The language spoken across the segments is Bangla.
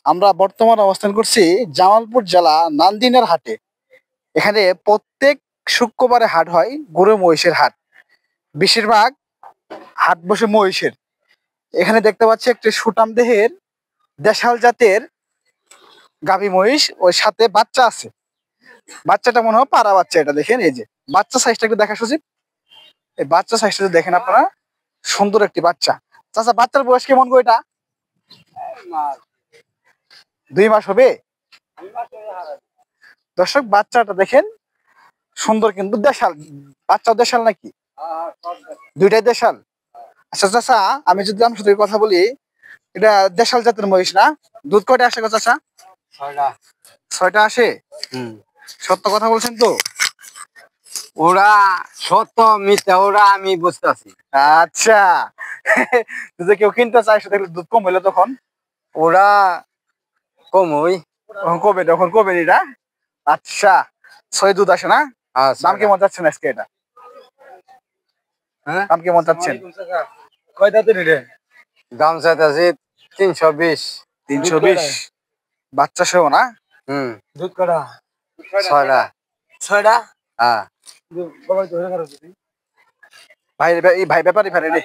আমরা বর্তমানে অবস্থান করছি জামালপুর জেলা নান্দিনার হাটে। এখানে প্রত্যেক শুক্রবারে হাট হয়, গরু মহিষের হাট। বেশিরভাগ হাট বসে মহিষের। এখানে দেখতে পাচ্ছি একটি সুটাম দেহের দেশাল জাতের গাভী মহিষ, ওই সাথে বাচ্চা আছে। বাচ্চাটা মনে হয় পাড়া বাচ্চা। এটা দেখেন, এই যে বাচ্চা সাইজটা একটু দেখা সচিব। এই বাচ্চা সাইজটা যদি দেখেন আপনারা, সুন্দর একটি বাচ্চা। চাচা, বাচ্চার বয়স কেমন গো? এটা 2 মাস হবে। দর্শক, বাচ্চাটা দেখেন, সুন্দর কিন্তু দেশাল। বাচ্চা দেশাল নাকি? দুইটাই দেশাল। আচ্ছা চাচা, আমি যদি আমার সাথে কথা বলি, এটা দেশাল জাতের মহিষ না? দুধ কয়টা আসে গো চাচা? 6টা আসে। সত্য কথা বলছেন তো? ওরা সত্য মিথ্যা ওরা আমি বুঝতেছি। আচ্ছা। যদি কেউ কিনতে চায়, সেটা দুধ কম হইলে তখন ওরা কমই কবে, তখন কবে এটা? আচ্ছা, 6 দুধ আসে না? দাম কেমন চাচ্ছেন আজকে এটা? দাম কেমন চাচ্ছেন? কয় দাঁতের এটা? দাম চাইতেছি 320। 320 বাচ্চা সহ না? দুধ কটা? 6টা। 6টা? হ্যাঁ। ভাই ভাই ব্যাপারই ফেরে রে।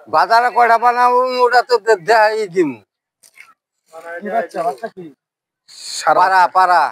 বাজারে কয়টা বানাবো ওটা তো দেখাই দিম। পারা পারা।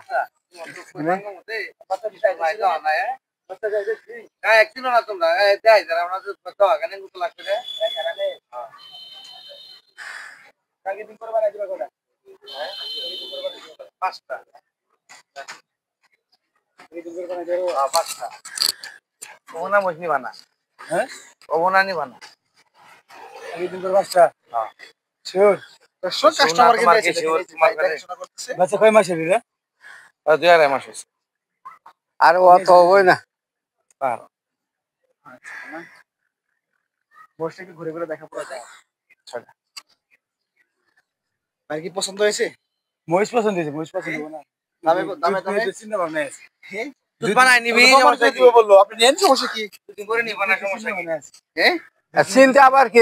আর অত হবই না। ঘুরে ঘুরে দেখা পড়া যায়। ভাই কি পছন্দ হয়েছে? মহিষ পছন্দ হয়েছে, মহিষ পছন্দ হবে না। দামে দামে চিন্তা ভাবনা আছে। দুধ বানাই নিবি, সমস্যা কি? বললো আপনি নেন, সমস্যা কি? দুদিন করে নিব না, সমস্যা কি? চিন্তা আবার কি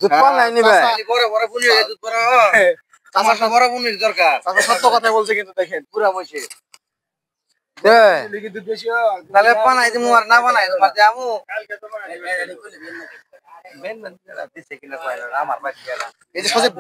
দুধ বানাই নিবে? বড় বড় বুনি হয়ে দুধ বড়। চাচা বড় বুনির দরকার। চাচা সত্য কথা বলছে কিন্তু, দেখেন পুরা বসে। তাহলে বানাই দিমু আর না বানাই তোমার যামু। এই যে সজীব